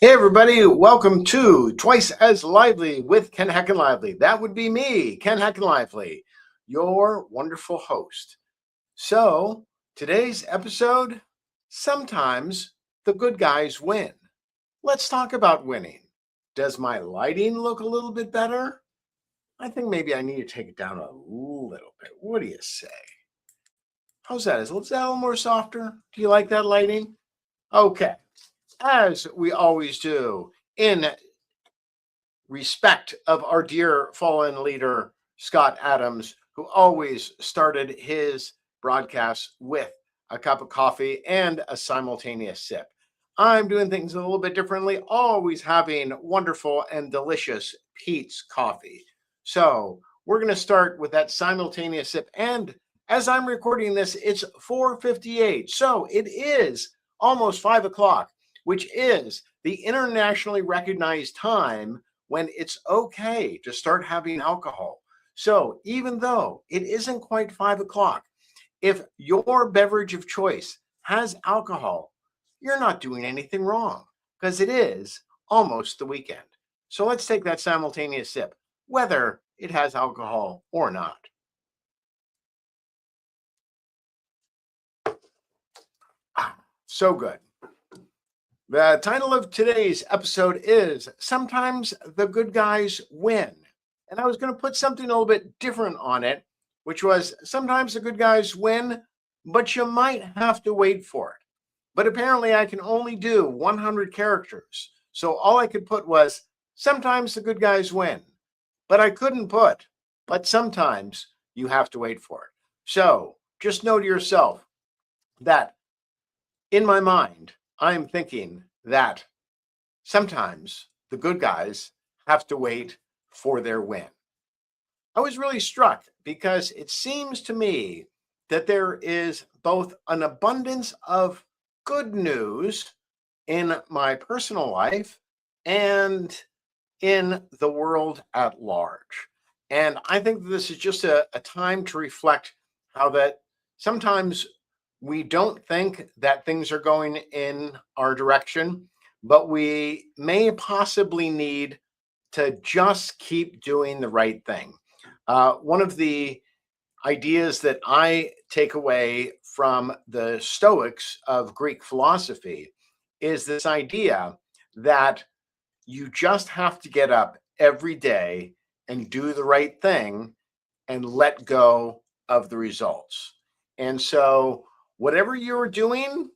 Hey everybody, welcome to Twice as Lively with Ken Heckenlively. That would be me, Ken Heckenlively, your wonderful host. So, today's episode, sometimes the good guys win. Let's talk about winning. Does my lighting look a little bit better? I think maybe I need to take it down a little bit. What do you say? How's that? Is that a little more softer? Do you like that lighting? Okay. As we always do, in respect of our dear fallen leader, Scott Adams, who always started his broadcasts with a cup of coffee and a simultaneous sip. I'm doing things a little bit differently, always having wonderful and delicious Pete's coffee. So we're going to start with that simultaneous sip. And as I'm recording this, it's 4:58. So it is almost 5 o'clock, which is the internationally recognized time when it's okay to start having alcohol. So even though it isn't quite 5 o'clock, if your beverage of choice has alcohol, you're not doing anything wrong because it is almost the weekend. So let's take that simultaneous sip, whether it has alcohol or not. So good. The title of today's episode is Sometimes the Good Guys Win. And I was going to put something a little bit different on it, which was sometimes the good guys win, but you might have to wait for it. But apparently I can only do 100 characters. So all I could put was sometimes the good guys win. But I couldn't put, but sometimes you have to wait for it. So just know to yourself that in my mind, I'm thinking that sometimes the good guys have to wait for their win. I was really struck because it seems to me that there is both an abundance of good news in my personal life and in the world at large. And I think this is just a time to reflect how that sometimes we don't think that things are going in our direction, but we may possibly need to just keep doing the right thing. One of the ideas that I take away from the Stoics of Greek philosophy is this idea that you just have to get up every day and do the right thing and let go of the results. And so, whatever you're doing,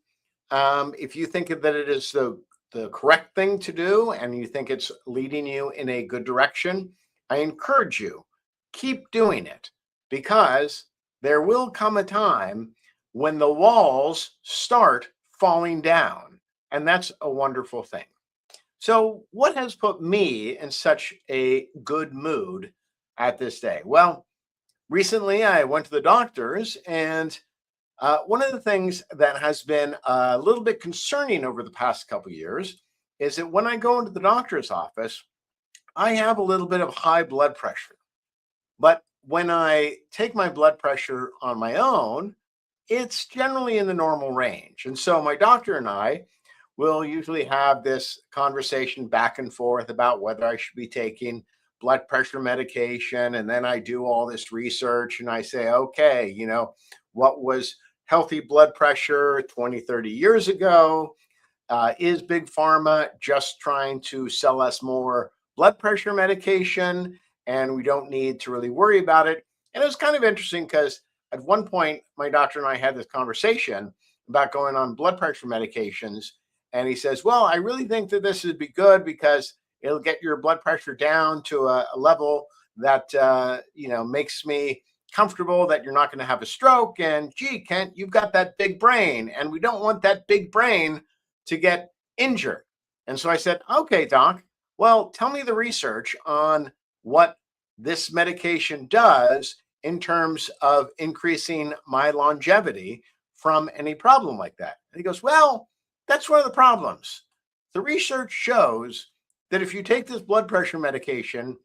if you think that it is the correct thing to do and you think it's leading you in a good direction, I encourage you, keep doing it because there will come a time when the walls start falling down. And that's a wonderful thing. So, what has put me in such a good mood at this day? Well, recently I went to the doctors, and one of the things that has been a little bit concerning over the past couple of years is that when I go into the doctor's office, I have a little bit of high blood pressure. But when I take my blood pressure on my own, it's generally in the normal range. And so my doctor and I will usually have this conversation back and forth about whether I should be taking blood pressure medication. And then I do all this research and I say, okay, what was healthy blood pressure 20, 30 years ago? Is Big Pharma just trying to sell us more blood pressure medication and we don't need to really worry about it? And it was kind of interesting because at one point, my doctor and I had this conversation about going on blood pressure medications. And he says, well, I really think that this would be good because it'll get your blood pressure down to a level that, makes me comfortable that you're not going to have a stroke. And gee, Kent, you've got that big brain and we don't want that big brain to get injured. And so I said, okay, doc, well, tell me the research on what this medication does in terms of increasing my longevity from any problem like that. And he goes, well, that's one of the problems. The research shows that if you take this blood pressure medication,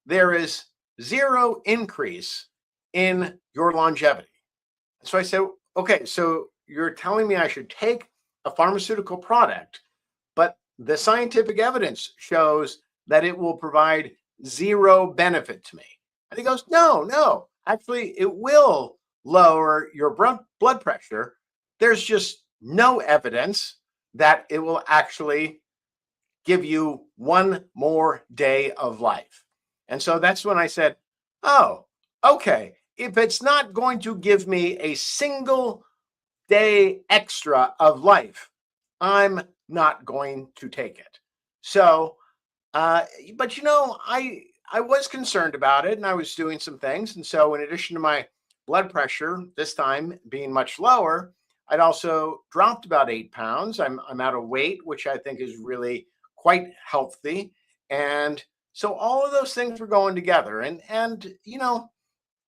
there is zero increase in your longevity. So I said, okay, so you're telling me I should take a pharmaceutical product, but the scientific evidence shows that it will provide zero benefit to me. And he goes, no, no, actually, it will lower your blood pressure. There's just no evidence that it will actually give you one more day of life. And so that's when I said, oh, okay, if it's not going to give me a single day extra of life, I'm not going to take it. So, but I was concerned about it, and I was doing some things. And so, in addition to my blood pressure this time being much lower, I'd also dropped about 8 pounds. I'm out of weight, which I think is really quite healthy. And so all of those things were going together. And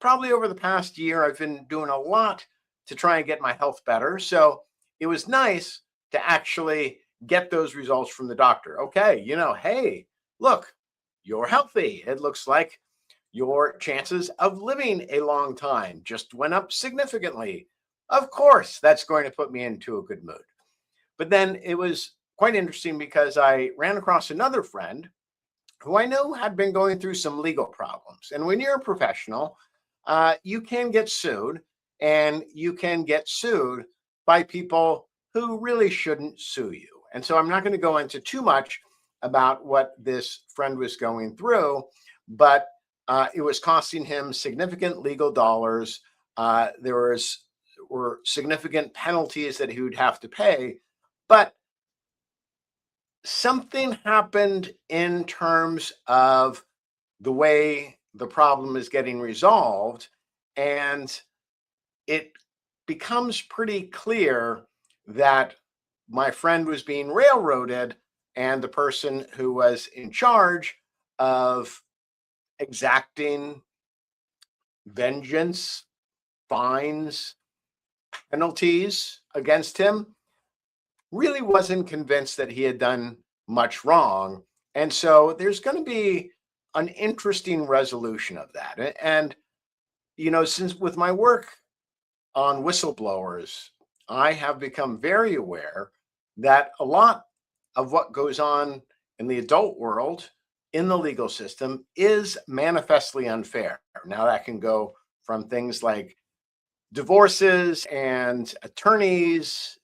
probably over the past year, I've been doing a lot to try and get my health better. So it was nice to actually get those results from the doctor. Okay, hey, look, you're healthy. It looks like your chances of living a long time just went up significantly. Of course, that's going to put me into a good mood. But then it was quite interesting because I ran across another friend who I know had been going through some legal problems. And when you're a professional, you can get sued, and you can get sued by people who really shouldn't sue you. And so I'm not going to go into too much about what this friend was going through, but it was costing him significant legal dollars. There were significant penalties that he would have to pay, but something happened in terms of the way the problem is getting resolved, and it becomes pretty clear that my friend was being railroaded, and the person who was in charge of exacting vengeance, fines, penalties against him really wasn't convinced that he had done much wrong. And so there's going to be an interesting resolution of that. And, since with my work on whistleblowers, I have become very aware that a lot of what goes on in the adult world, in the legal system, is manifestly unfair. Now, that can go from things like divorces and attorneys,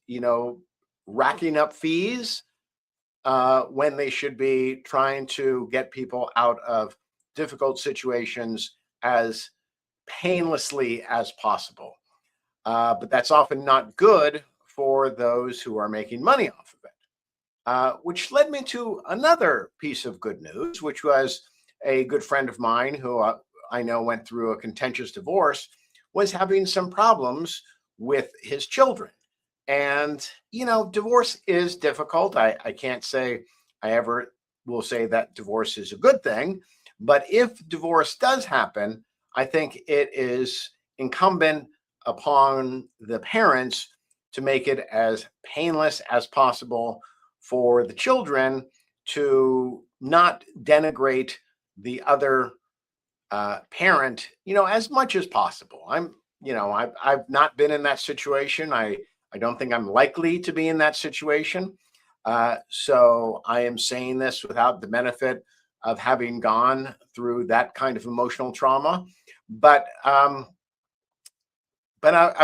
racking up fees when they should be trying to get people out of difficult situations as painlessly as possible. But that's often not good for those who are making money off of it. Which led me to another piece of good news, which was a good friend of mine who I know went through a contentious divorce, was having some problems with his children. And, divorce is difficult. I can't say I ever will say that divorce is a good thing. But if divorce does happen, I think it is incumbent upon the parents to make it as painless as possible for the children, to not denigrate the other parent, as much as possible. I've not been in that situation. I don't think I'm likely to be in that situation. So I am saying this without the benefit of having gone through that kind of emotional trauma. But I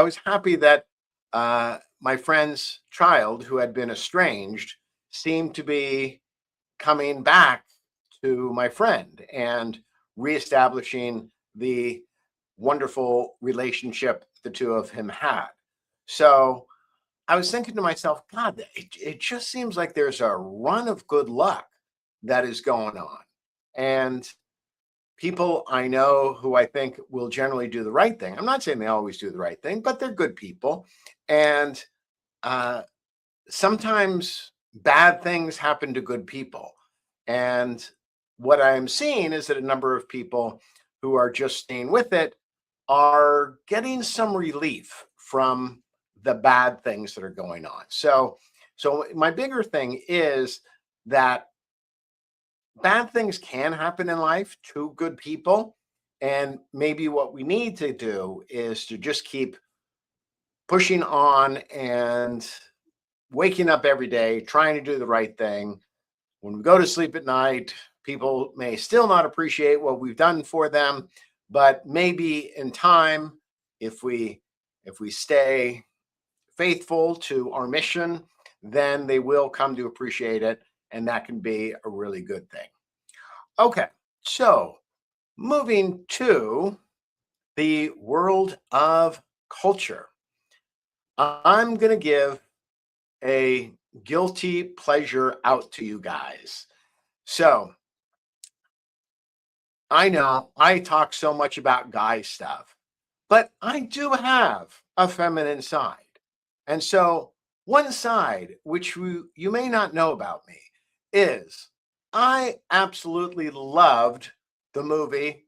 was happy that my friend's child, who had been estranged, seemed to be coming back to my friend and reestablishing the wonderful relationship the two of him had. So I was thinking to myself, God, it just seems like there's a run of good luck that is going on. And people I know who I think will generally do the right thing. I'm not saying they always do the right thing, but they're good people. And sometimes bad things happen to good people. And what I'm seeing is that a number of people who are just staying with it are getting some relief from the bad things that are going on. So my bigger thing is that bad things can happen in life to good people. And maybe what we need to do is to just keep pushing on and waking up every day, trying to do the right thing, when we go to sleep at night, people may still not appreciate what we've done for them, but maybe in time, if we stay faithful to our mission, then they will come to appreciate it, and that can be a really good thing. Okay, so moving to the world of culture, I'm going to give a guilty pleasure out to you guys. So I know I talk so much about guy stuff, but I do have a feminine side. And so, one side, which you may not know about me, is I absolutely loved the movie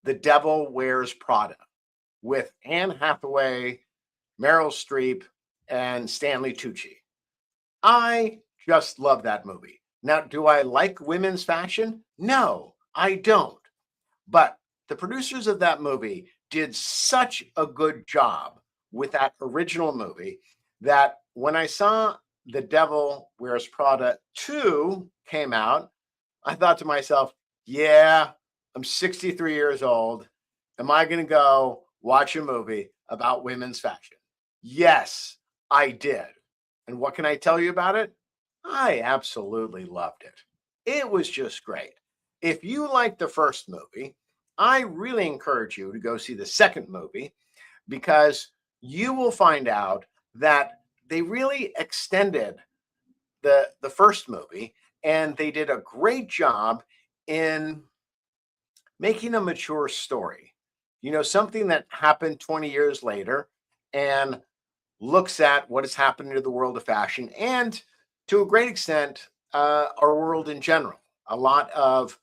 The Devil Wears Prada with Anne Hathaway, Meryl Streep, and Stanley Tucci. I just love that movie. Now, do I like women's fashion? No, I don't. But the producers of that movie did such a good job with that original movie that when I saw The Devil Wears Prada 2 came out, I thought to myself, yeah, I'm 63 years old. Am I going to go watch a movie about women's fashion? Yes, I did. And what can I tell you about it? I absolutely loved it. It was just great. If you liked the first movie, I really encourage you to go see the second movie because you will find out that they really extended the first movie and they did a great job in making a mature story. You know, something that happened 20 years later and looks at what is happening to the world of fashion and to a great extent, our world in general. A lot of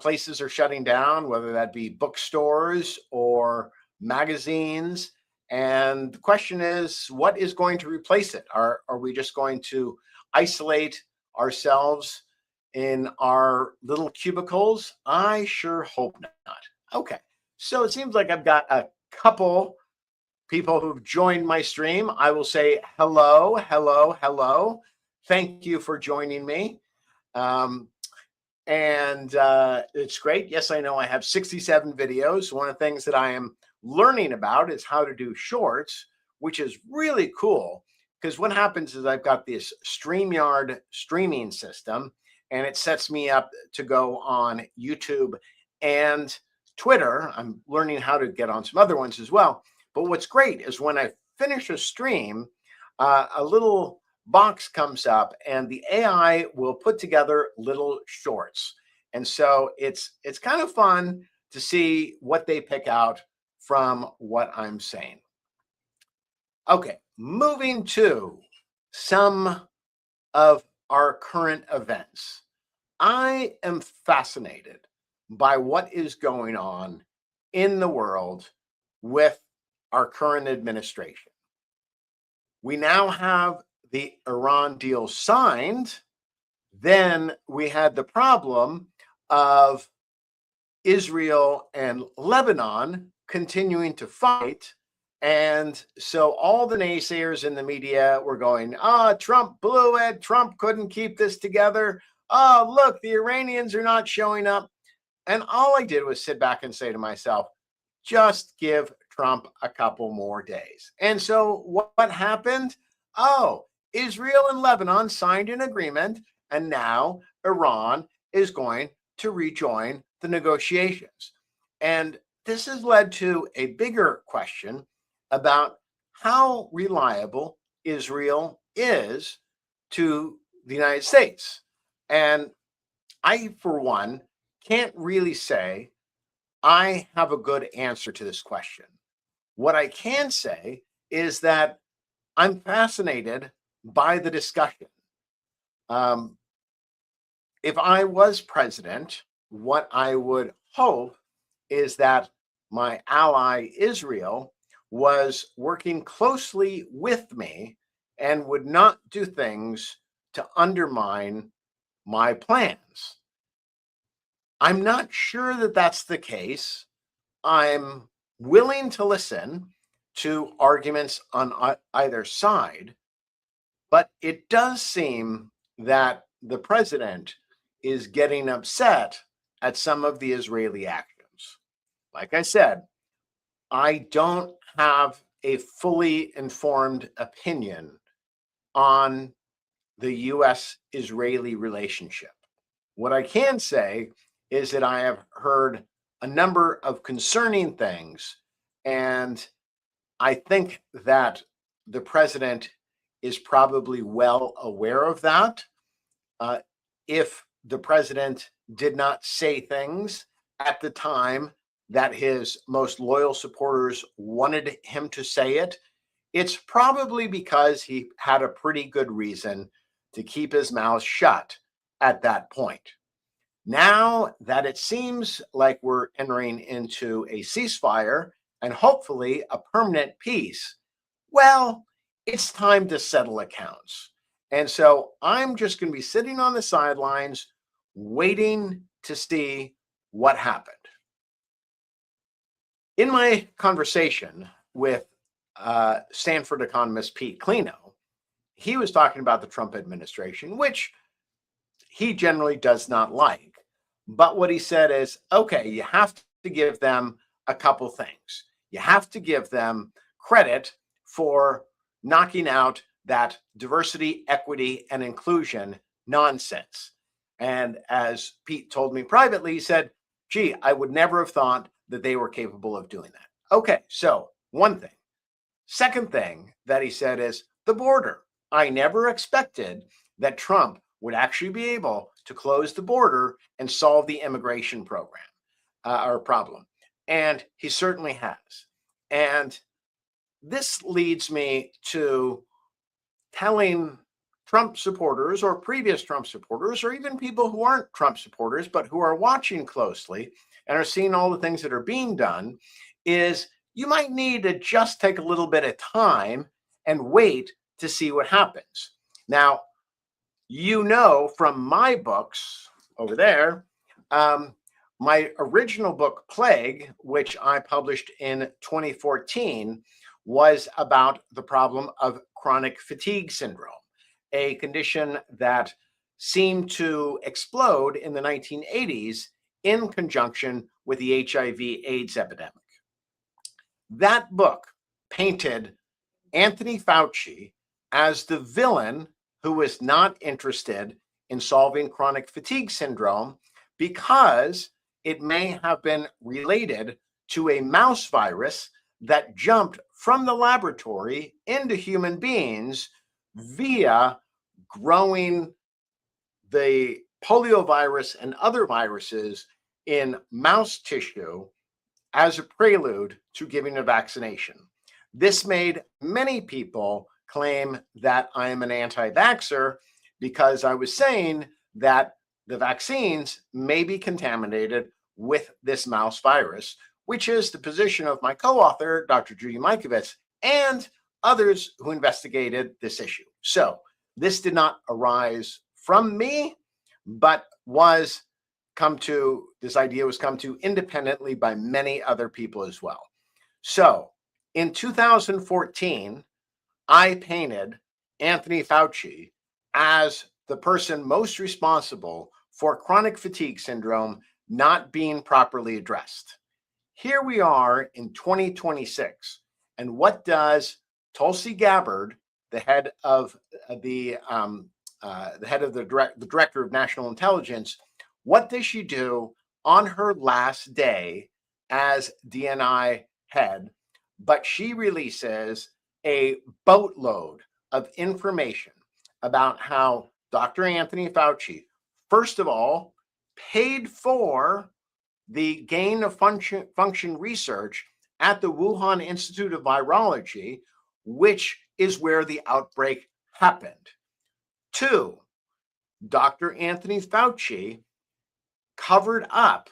places are shutting down, whether that be bookstores or magazines. And the question is, what is going to replace it? Are we just going to isolate ourselves in our little cubicles? I sure hope not. Okay, so it seems like I've got a couple people who've joined my stream. I will say hello, hello, hello. Thank you for joining me. And it's great. Yes, I know I have 67 videos. One of the things that I am learning about is how to do shorts, which is really cool because what happens is I've got this StreamYard streaming system and it sets me up to go on YouTube and Twitter. I'm learning how to get on some other ones as well. But what's great is when I finish a stream, a little box comes up and the AI will put together little shorts. And so it's kind of fun to see what they pick out from what I'm saying. Okay, moving to some of our current events. I am fascinated by what is going on in the world with our current administration. We now have the Iran deal signed. Then we had the problem of Israel and Lebanon continuing to fight. And so all the naysayers in the media were going, Trump blew it. Trump couldn't keep this together. Oh, look, the Iranians are not showing up. And all I did was sit back and say to myself, just give Trump a couple more days. And so what happened? Oh, Israel and Lebanon signed an agreement, and now Iran is going to rejoin the negotiations. And this has led to a bigger question about how reliable Israel is to the United States. And I, for one, can't really say I have a good answer to this question. What I can say is that I'm fascinated by the discussion. If I was president, what I would hope is that my ally Israel was working closely with me and would not do things to undermine my plans. I'm not sure that that's the case. I'm willing to listen to arguments on either side, but it does seem that the president is getting upset at some of the Israeli actions. Like I said, I don't have a fully informed opinion on the US Israeli relationship. What I can say is that I have heard a number of concerning things, and I think that the president is probably well aware of that. Uh, if the president did not say things at the time that his most loyal supporters wanted him to say it, it's probably because he had a pretty good reason to keep his mouth shut at that point. Now that it seems like we're entering into a ceasefire and hopefully a permanent peace, well, it's time to settle accounts. And so I'm just going to be sitting on the sidelines waiting to see what happened. In my conversation with Stanford economist Pete Kleno, he was talking about the Trump administration, which he generally does not like. But what he said is, okay, you have to give them a couple things. You have to give them credit for knocking out that diversity, equity, and inclusion nonsense. And as Pete told me privately, he said, gee, I would never have thought that they were capable of doing that. Okay, so one thing. Second thing that he said is the border. I never expected that Trump would actually be able to close the border and solve the immigration program or problem. And he certainly has. And this leads me to telling Trump supporters or previous Trump supporters, or even people who aren't Trump supporters, but who are watching closely and are seeing all the things that are being done, is you might need to just take a little bit of time and wait to see what happens. Now, you know from my books over there, my original book, Plague, which I published in 2014, was about the problem of chronic fatigue syndrome, a condition that seemed to explode in the 1980s in conjunction with the HIV/AIDS epidemic. That book painted Anthony Fauci as the villain who was not interested in solving chronic fatigue syndrome because it may have been related to a mouse virus that jumped from the laboratory into human beings via growing the poliovirus and other viruses in mouse tissue as a prelude to giving a vaccination. This made many people claim that I am an anti-vaxxer because I was saying that the vaccines may be contaminated with this mouse virus, which is the position of my co-author, Dr. Judy Mikovits, and others who investigated this issue. So this did not arise from me, but this idea was come to independently by many other people as well. So in 2014, I painted Anthony Fauci as the person most responsible for chronic fatigue syndrome not being properly addressed. Here we are in 2026, and what does Tulsi Gabbard, the head of the director of national intelligence, what does she do on her last day as DNI head? But she releases a boatload of information about how Dr. Anthony Fauci, first of all, paid for the gain of function research at the Wuhan Institute of Virology, which is where the outbreak happened. 2, Dr. Anthony Fauci covered up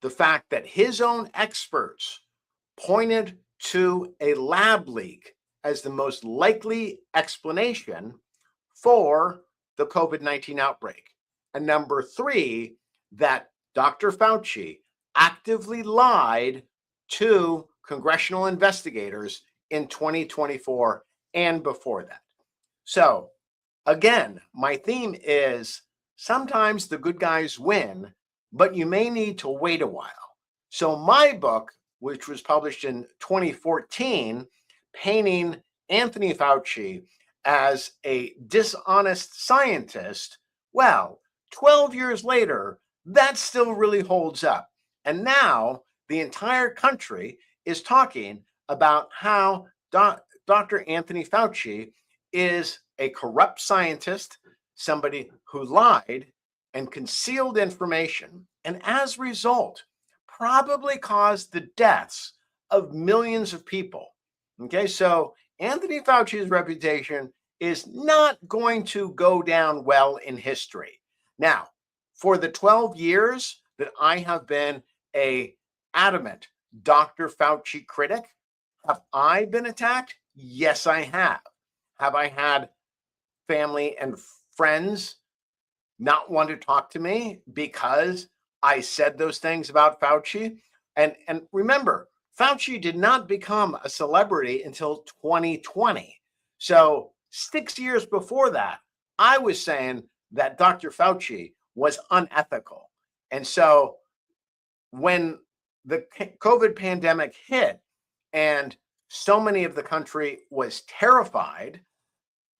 the fact that his own experts pointed to a lab leak as the most likely explanation for the COVID-19 outbreak. And number 3, that Dr. Fauci actively lied to congressional investigators in 2024 and before that. So again, my theme is sometimes the good guys win, but you may need to wait a while. So, my book, which was published in 2014, painting Anthony Fauci as a dishonest scientist, well, 12 years later, that still really holds up. And now the entire country is talking about how Dr. Anthony Fauci is a corrupt scientist, somebody who lied and concealed information, and as a result, probably caused the deaths of millions of people. Okay, so Anthony Fauci's reputation is not going to go down well in history. Now, for the 12 years that I have been a adamant Dr. Fauci critic, have I been attacked? Yes, I have. Have I had family and friends not want to talk to me because I said those things about Fauci? And remember, Fauci did not become a celebrity until 2020. So 6 years before that, I was saying that Dr. Fauci was unethical. And so when the COVID pandemic hit and so many of the country was terrified,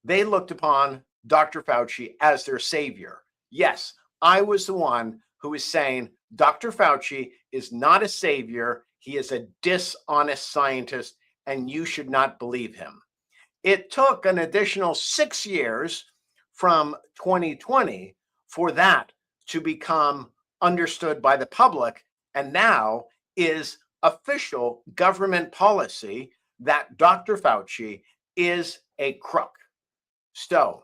they looked upon Dr. Fauci as their savior. Yes, I was the one who was saying Dr. Fauci is not a savior. He is a dishonest scientist, and you should not believe him. It took an additional 6 years from 2020 for that to become understood by the public, and now is official government policy that Dr. Fauci is a crook. So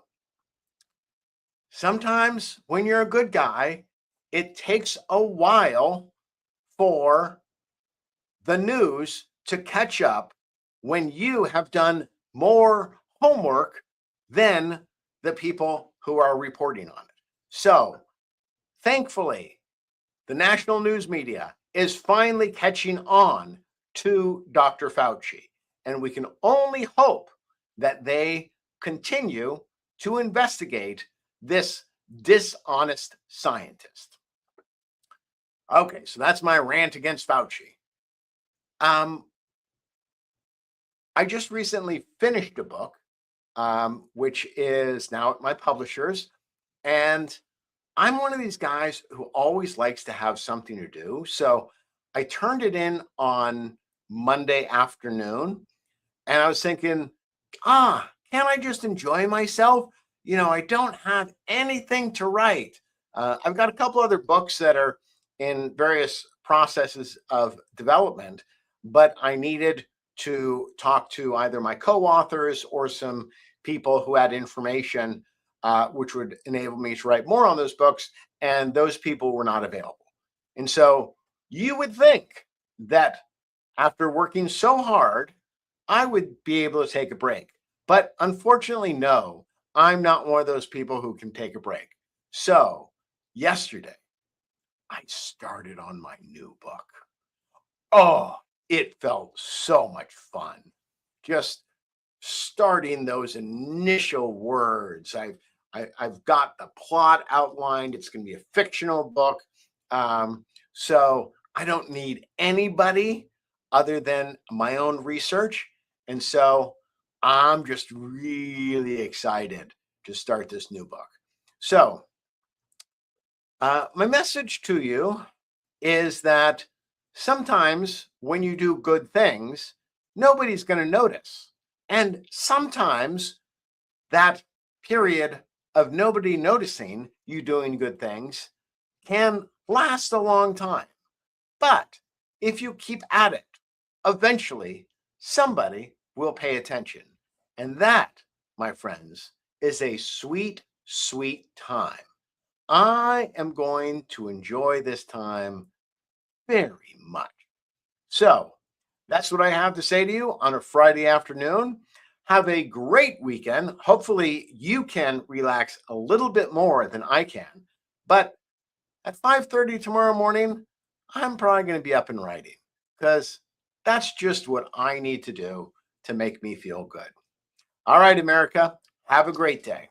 sometimes when you're a good guy, it takes a while for the news to catch up when you have done more homework than the people who are reporting on it. So thankfully, the national news media is finally catching on to Dr. Fauci, and we can only hope that they continue to investigate this dishonest scientist. Okay, so that's my rant against Fauci. I just recently finished a book, which is now at my publisher's, and I'm one of these guys who always likes to have something to do. So I turned it in on Monday afternoon, and I was thinking, can't I just enjoy myself? You know, I don't have anything to write. I've got a couple other books that are in various processes of development, but I needed to talk to either my co-authors or some people who had information which would enable me to write more on those books, and those people were not available. And so you would think that after working so hard, I would be able to take a break. But unfortunately, no, I'm not one of those people who can take a break. So yesterday, I started on my new book. Oh, it felt so much fun. Just starting those initial words. I've got the plot outlined. It's going to be a fictional book. So I don't need anybody other than my own research. And so I'm just really excited to start this new book. So my message to you is that sometimes when you do good things, nobody's going to notice. And sometimes that period of nobody noticing you doing good things can last a long time. But if you keep at it, eventually somebody will pay attention. And that, my friends, is a sweet, sweet time. I am going to enjoy this time very much. So that's what I have to say to you on a Friday afternoon. Have a great weekend. Hopefully you can relax a little bit more than I can. But at 5:30 tomorrow morning, I'm probably going to be up and writing because that's just what I need to do to make me feel good. All right, America, have a great day.